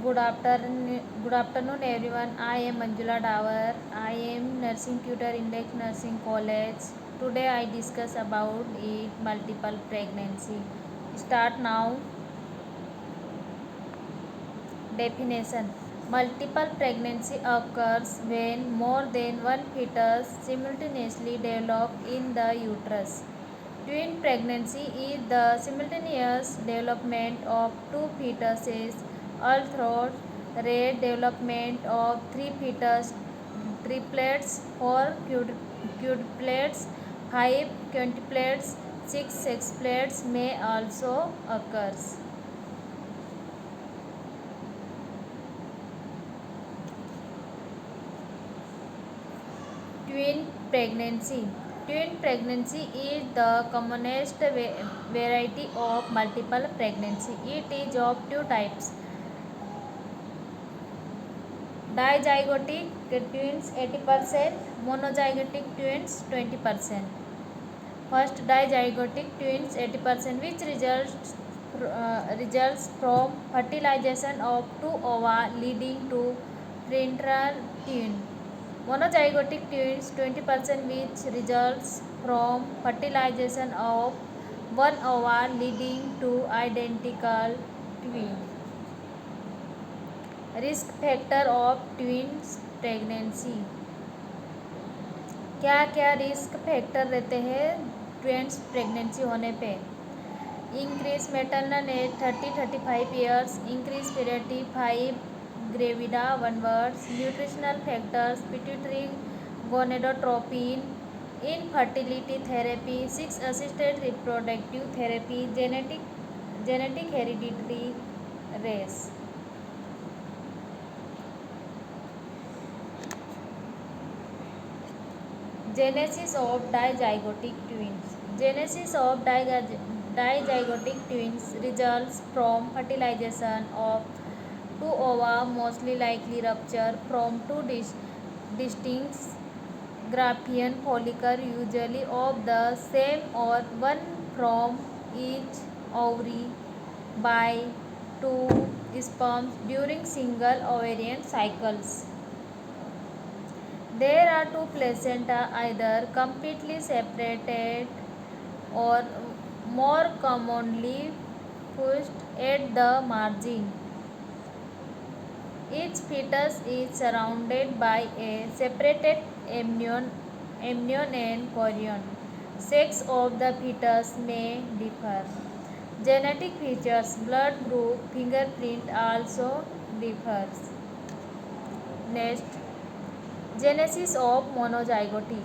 Good afternoon, everyone. I am Manjula Davar. I am nursing tutor in Lake Nursing College. Today I discuss about multiple pregnancy. Start now. Definition: multiple pregnancy occurs when more than one fetus simultaneously develop in the uterus. Twin pregnancy is the simultaneous development of two fetuses, although rare development of three fetus, triplets, four quadruplets, five quintuplets, six sextuplets may also occur. Twin pregnancy. Twin pregnancy is the commonest variety of multiple pregnancy. It is of two types: dizygotic twins 80%, monozygotic twins 20%. First, dizygotic twins 80%, which results from fertilization of two ova leading to parental twin. Monozygotic twins 20%, which results from fertilization of one ova leading to identical twin. Risk factor of twins pregnancy. क्या क्या risk factor रहते हैं twins pregnancy होने पे? Increase maternal age 30-35 years, increase periodicity 5 gravida 1 words, nutritional factors, pituitary gonadotropin, infertility therapy, 6 assisted reproductive therapy, genetic hereditary race. Genesis of dizygotic twins. Genesis of dizygotic twins results from fertilization of two ova, mostly likely rupture from two distinct Graafian follicles, usually of the same or one from each ovary, by two sperms during single ovarian cycles. There are two placenta, either completely separated or more commonly fused at the margin. Each fetus is surrounded by a separated amnion and chorion. Sex of the fetus may differ. Genetic features, blood group, fingerprint also differs. Next, genesis of monozygoty.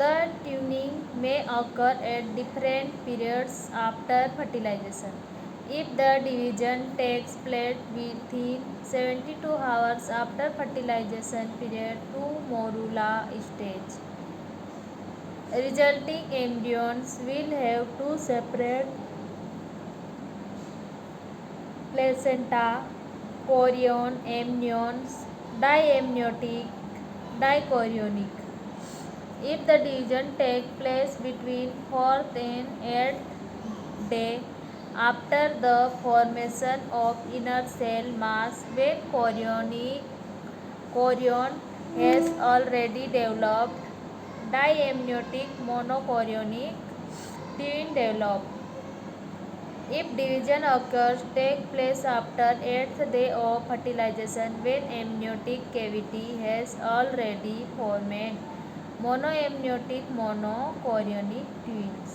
The tuning may occur at different periods after fertilization. If the division takes place within 72 hours after fertilization period to morula stage, resulting embryons will have two separate placenta, chorion, amnions, diamniotic, dichorionic. If the division takes place between 4th and 8th day after the formation of inner cell mass, when chorion has already developed, diamniotic monochorionic twin develop. If division occurs take place after 8th day of fertilization, when amniotic cavity has already formed, monoamniotic monochorionic twins.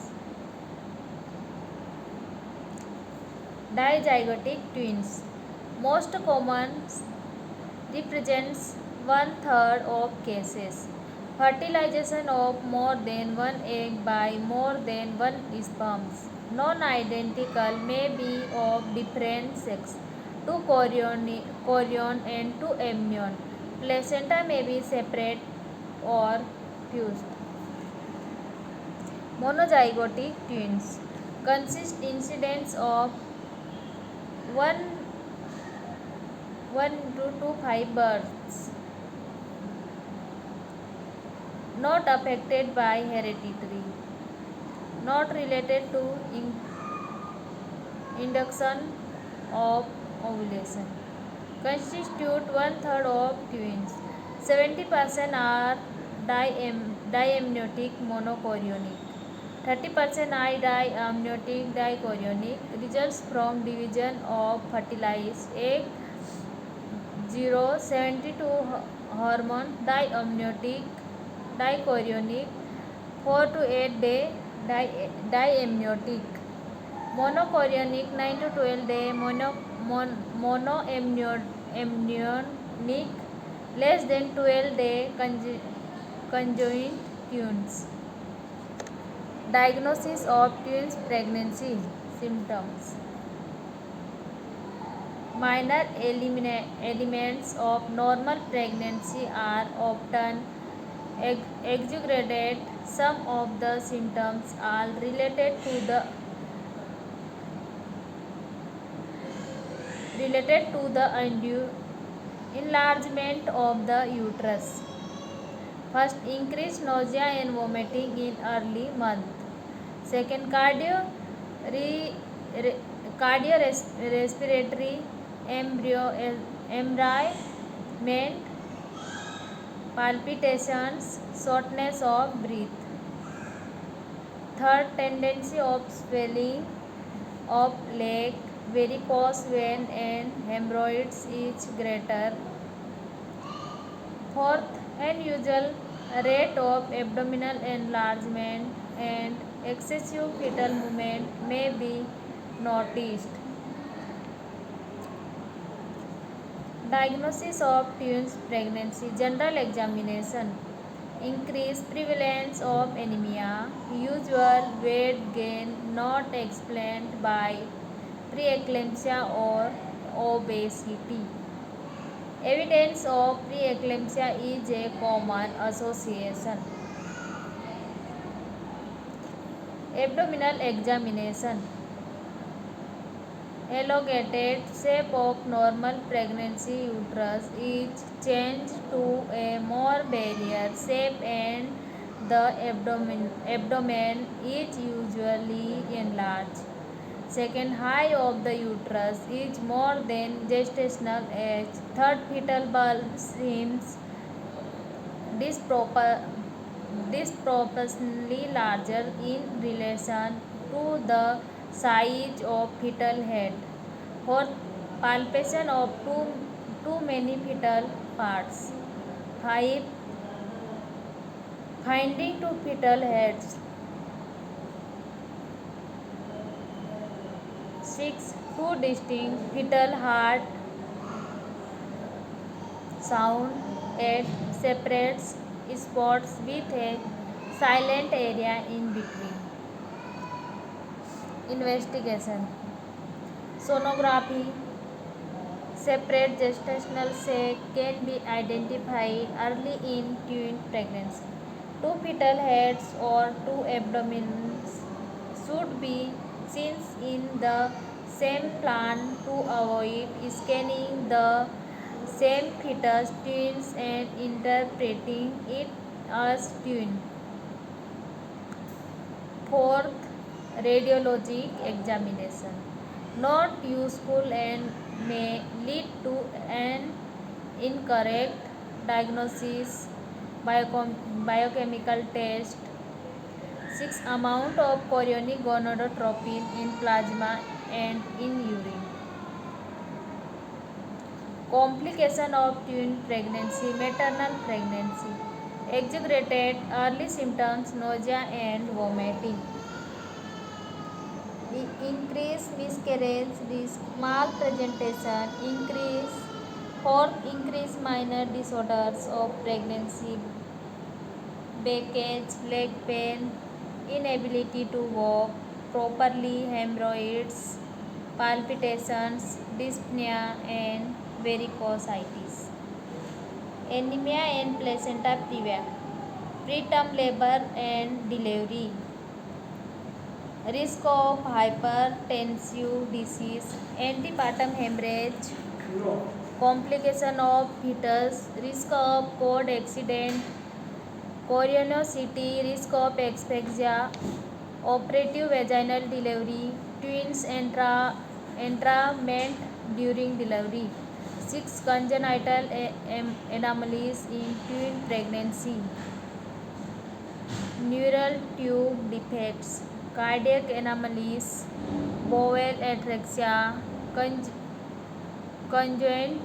Dizygotic twins. Most common, represents 1/3 of cases. Fertilization of more than one egg by more than one sperms. Non-identical, may be of different sex. Two chorion and two amnion. Placenta may be separate or fused. Monozygotic twins consist incidence of 1 to 5 births, not affected by heredity, not related to induction of ovulation. Constitute one-third of twins. 70% are diamniotic monochorionic. 30% are diamniotic dichorionic. Results from division of fertilized egg. 072 hormone diamniotic dichorionic. 4 to 8 day diamniotic. Monochorionic 9 to 12 day monoamnionic. Less than 12 day conjoined twins. Diagnosis of twins pregnancy symptoms. Minor elements of normal pregnancy are often exaggerated. Some of the symptoms are related to the enlargement of the uterus. First, increased nausea and vomiting in early month. Second, cardiorespiratory environment, palpitations, shortness of breath. Third, tendency of swelling of leg, varicose vein and hemorrhoids is greater. Fourth, unusual rate of abdominal enlargement and excessive fetal movement may be noticed. Diagnosis of twins pregnancy. General examination. Increased prevalence of anemia. Usual weight gain not explained by preeclampsia or obesity. Evidence of preeclampsia is a common association. Abdominal examination. Elongated shape of normal pregnancy uterus is changed to a more barrier shape and the abdomen is usually enlarged. Second, height of the uterus is more than gestational age. Third, fetal bulb seems disproportionately larger in relation to the size of fetal head. Fourth, palpation of too many fetal parts. 5. Finding two fetal heads. 6. Two distinct fetal heart sound at separate spots with a silent area in between. Investigation. Sonography. Separate gestational sac can be identified early in twin pregnancy. Two fetal heads or two abdomens should be seen in the same plan to avoid scanning the same fetus twins and interpreting it as twin. Fourth, radiologic examination. Not useful and may lead to an incorrect diagnosis. Biochemical test. 6. Amount of chorionic gonadotropin in plasma and in urine. Complication of twin pregnancy, maternal pregnancy. Exaggerated early symptoms, nausea and vomiting. Increased miscarriage risk, malpresentation, increased minor disorders of pregnancy, baggage, leg pain, inability to walk properly, hemorrhoids, palpitations, dyspnea and varicositis. Anemia and placenta previa, preterm labor and delivery. Risk of hypertensive disease, antepartum hemorrhage, complication of fetus, risk of cord accident, chorionicity, risk of asphyxia, operative vaginal delivery, twins entrapment during delivery. 6. Congenital anomalies in twin pregnancy. Neural tube defects, cardiac anomalies, bowel ataxia, conjoined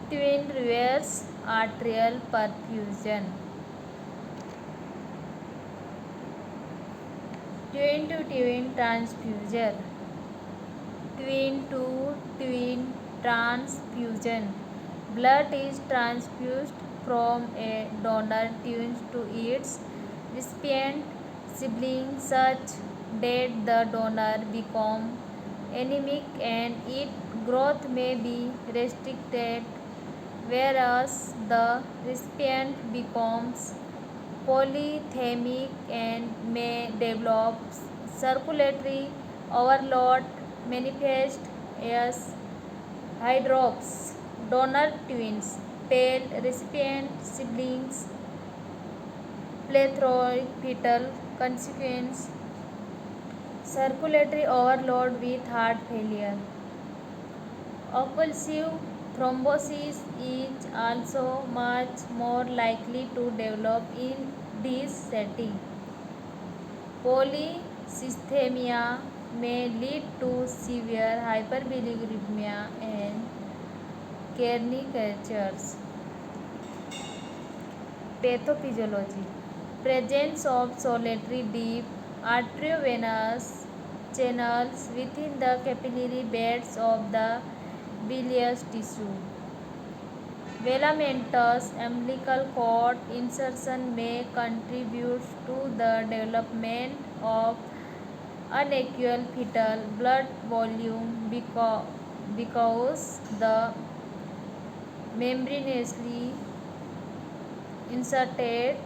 twin reverse arterial perfusion. Twin to twin transfusion. Twin to twin transfusion. Blood is transfused from a donor twin to its recipient sibling such that the donor becomes anemic and its growth may be restricted, whereas the recipient becomes polythymic and may develop circulatory overload, manifest as hydrops. Donor twins, pale recipient siblings, plethoric fetal consequence, circulatory overload with heart failure. Occlusive thrombosis is also much more likely to develop in this setting. Polycythemia may lead to severe hyperbilirubinemia and caricatures. Pathophysiology. Presence of solitary deep arteriovenous channels within the capillary beds of the bilious tissue. Filamentous umbilical cord insertion may contribute to the development of unequal fetal blood volume because the membranously inserted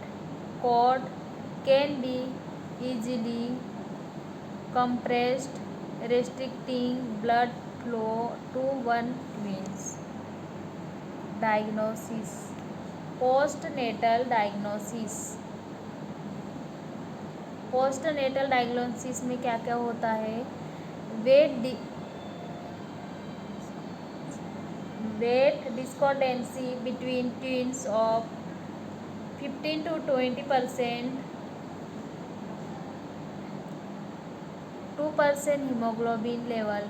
cord can be easily compressed, restricting blood flow to one twins. Diagnosis. Postnatal diagnosis. Postnatal diagnosis में क्या क्या होता है? Weight discordancy between twins of 15 to 20%, 2% hemoglobin level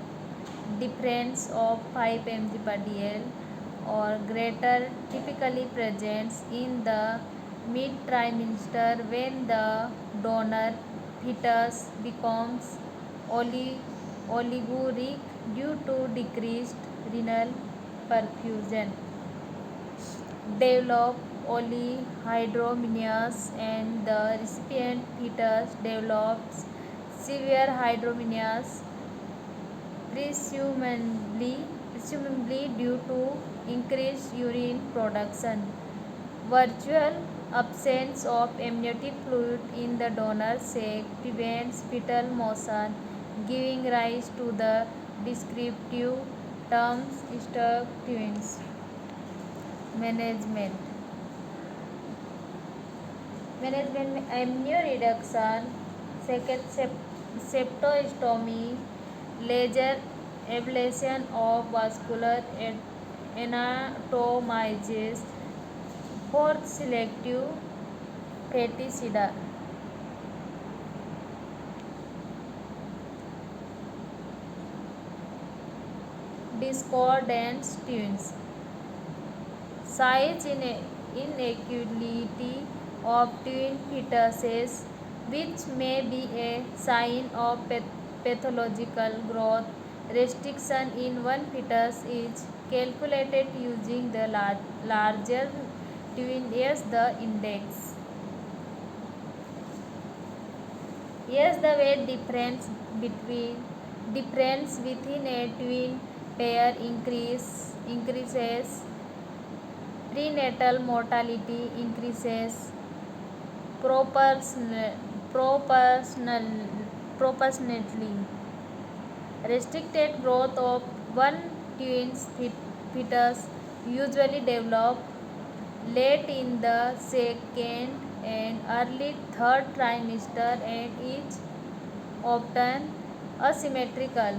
difference of 5 mg per dl or greater typically presents in the mid-trimester when the donor fetus becomes oliguric due to decreased renal perfusion, develop polyhydramnios, and the recipient fetus develops severe hydramnios, presumably due to increased urine production. Virtual absence of amniotic fluid in the donor sac prevents fetal motion, giving rise to the descriptive terms stuck twins. Management में amnio reduction, septostomy, laser ablation of vascular anastomoses, fourth selective feticide. Discordant twins. Size inequality of twin fetuses, which may be a sign of pathological growth restriction in one fetus, is calculated using the larger twin as the index. As the weight difference within a twin pair increases, prenatal mortality increases proportionately. Restricted growth of one twin's fetus usually develop late in the second and early third trimester and is often asymmetrical.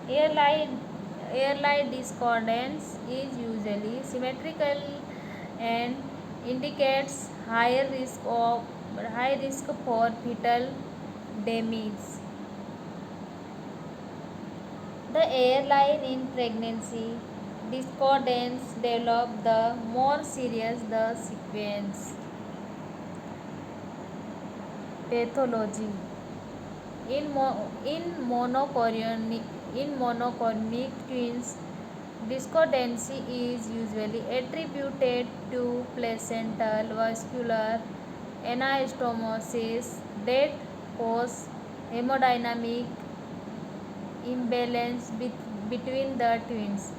Airline airline discordance is usually symmetrical and indicates high risk for fetal damage. The airline in pregnancy discordance develop the more serious the sequence. Pathology in monochronic twins, discordancy is usually attributed to placental vascular anastomosis that cause hemodynamic imbalance between the twins.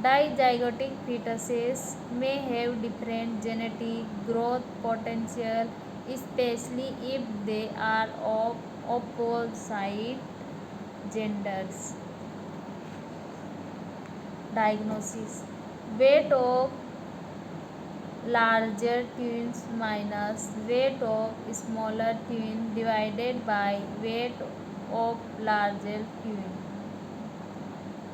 Dizygotic fetuses may have different genetic growth potential, especially if they are of opposite genders. Diagnosis: weight of larger twins minus weight of smaller twin divided by weight of larger twin.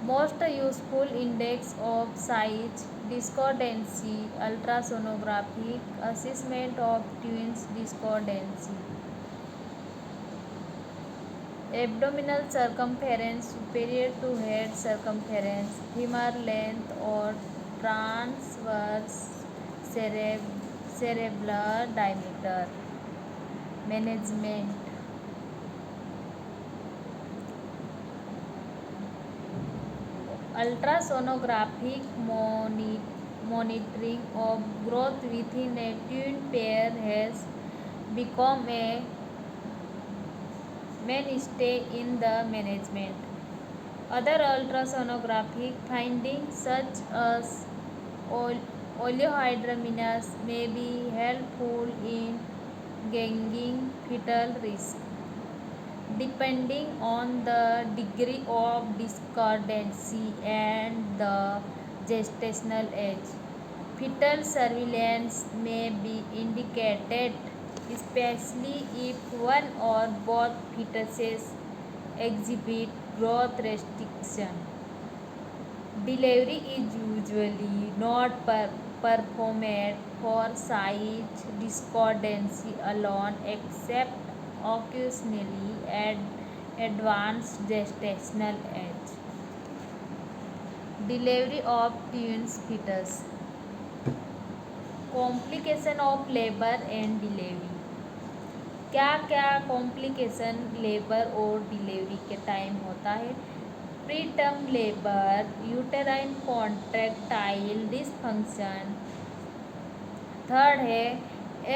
Most useful index of size discordancy: ultrasonographic assessment of twins discordancy. Abdominal circumference superior to head circumference, femur length or transverse cerebellar diameter. Management: ultrasonographic monitoring of growth within a twin pair has become a mainstay in the management. Other ultrasonographic findings such as oleohydramnios may be helpful in gauging fetal risk. Depending on the degree of discordancy and the gestational age, fetal surveillance may be indicated, especially if one or both fetuses exhibit growth restriction. Delivery is usually not performed for size discordancy alone except occasionally at advanced gestational age. Delivery of twins fetus. Complication of labor and delivery. क्या क्या complication labour और delivery के time होता है? Preterm labour, uterine contractile dysfunction. Third है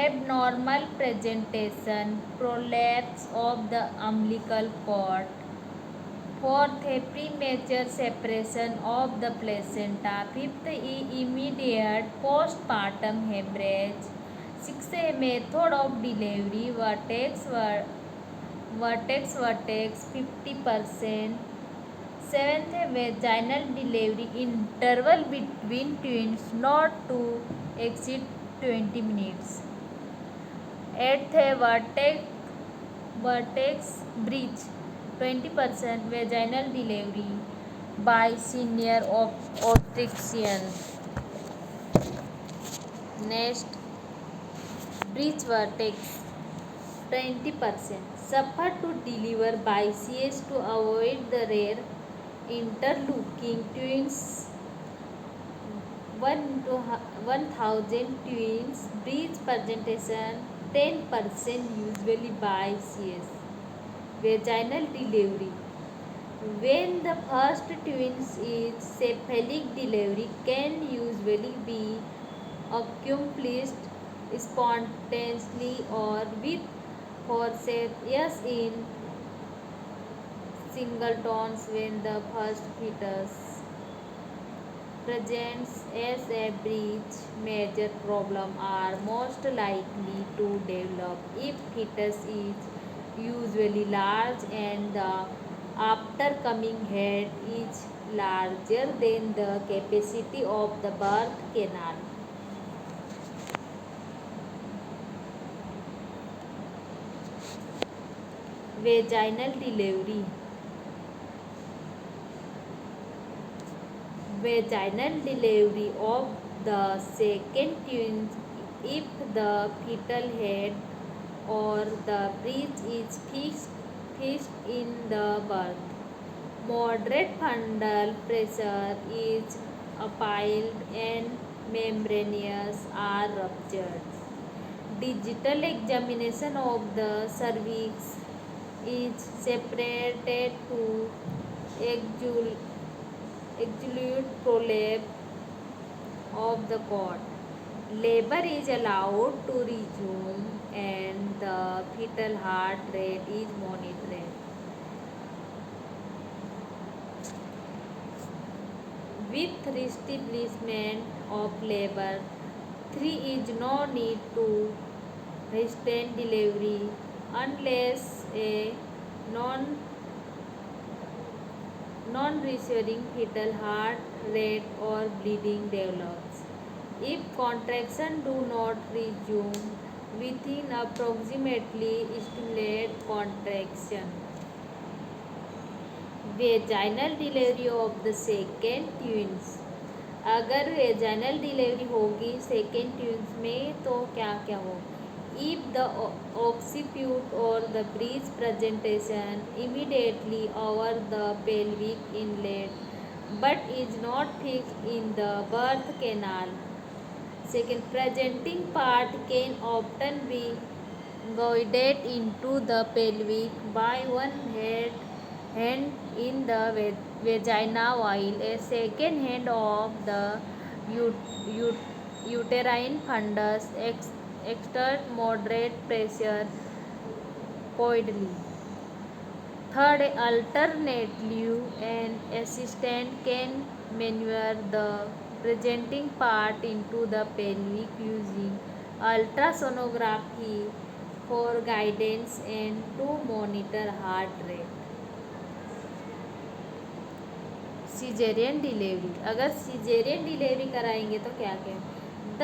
abnormal presentation, prolapse of the umbilical cord. Fourth है premature separation of the placenta. Fifth immediate postpartum haemorrhage. Sixth है method of delivery, vertex 50%. Seventh है vaginal delivery, interval between twins not to exceed 20 minutes. Eighth है vertex breech 20%, vaginal delivery by senior obstetrician. Next, breech vertex 20%. Suffer to deliver by CS to avoid the rare interlocking twins. 1,000 twins breech presentation 10% usually by CS. Vaginal delivery. When the first twins is cephalic, delivery can usually be accomplished spontaneously or with forceps. Yes, in singletons when the first fetus presents as a breech, major problems are most likely to develop if fetus is usually large and the aftercoming head is larger than the capacity of the birth canal. vaginal delivery. Vaginal delivery of the second twins if the fetal head or the breech is fixed in the birth. Moderate fundal pressure is applied and membranes are ruptured. Digital examination of the cervix is separated to exude prolapse of the cord. Labor is allowed to resume and the fetal heart rate is monitored. With reestablishment of labor, 3 is no need to hasten delivery unless a non non-reassuring fetal heart rate or bleeding develops. If contractions do not resume within approximately stimulate contraction. Vaginal delivery of the second twins. अगर vaginal delivery होगी second twins में तो क्या क्या होगा। If the ऑक्सीप्यूट और the breech presentation immediately over the pelvic inlet but is not fixed in the birth canal. Second, presenting part can often B guided into the pelvic by one hand in the vagina while a second hand of the uterine fundus exert moderate pressure coidally. Third, alternately, an assistant can maneuver the presenting part into the pelvic using ultrasonography for guidance and to monitor heart rate. Caesarean delivery. अगर caesarean delivery कराएंगे तो क्या क्या। The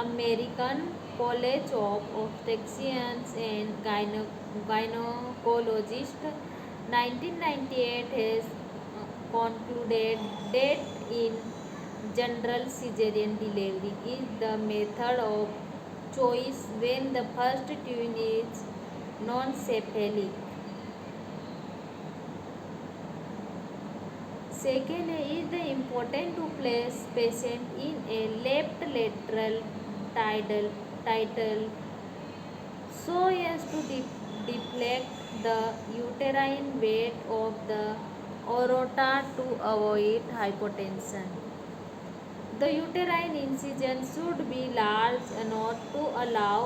American College of obstetricians and gynaecologists 1998 has concluded that in general cesarean delivery is the method of choice when the first twin is non-cephalic. Second is the important to place patient in a left lateral tidal so as to deflect the uterine weight of the aorta to avoid hypotension. The uterine incision should be large enough to allow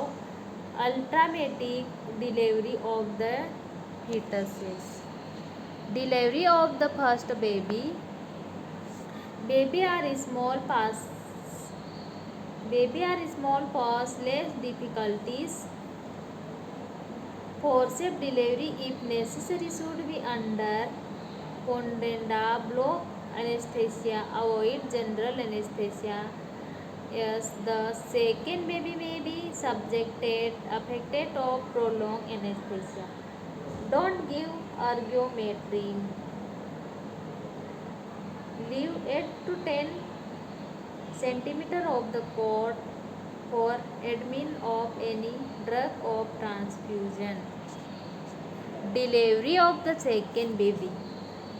ultramatic delivery of the fetuses. Delivery of the first baby. Baby are small pass less difficulties. Forceps delivery if necessary should be under Condenda block anesthesia. Avoid general anesthesia. Yes, the second baby may be affected of prolonged anesthesia. Don't give ergometrin. Leave 8 to 10 centimeter of the cord for admin of any drug of transfusion. Delivery of the second baby.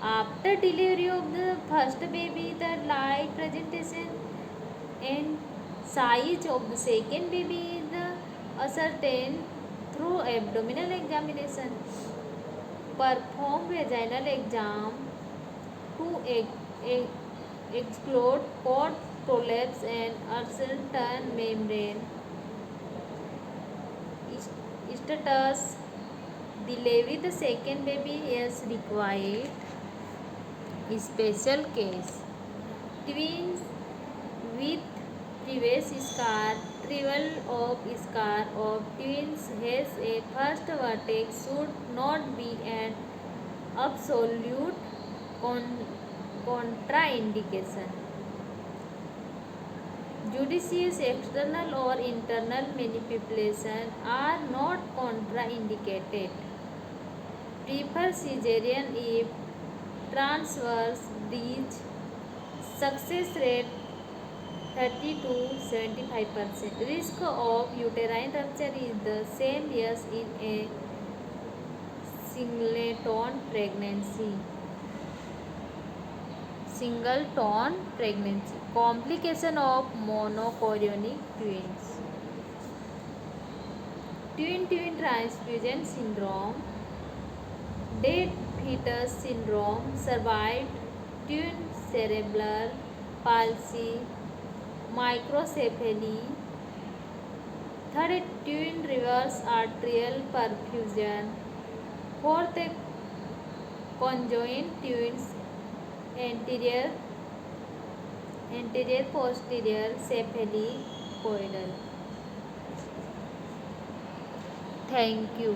After delivery of the first baby, the light presentation and size of the second baby is ascertained through abdominal examination. Perform vaginal exam to exclude cord prolapse and ascertain membrane status. Delivery the second baby is required. Special case. Twins with previous scar. Trial of twins has a first vertex should not be an absolute contraindication. Judicious external or internal manipulation are not contraindicated. prefer cesarean if transverse breech. Success rate 30 to 75%. Risk of uterine rupture is the same as in a singleton pregnancy. Singleton pregnancy. Complication of monochorionic twins. Twin transfusion syndrome. Dead fetus syndrome. Survived twin cerebral palsy. Microcephaly. Third, twin reverse arterial perfusion. Fourth, conjoined twins anterior posterior cephalic coidal. Thank you.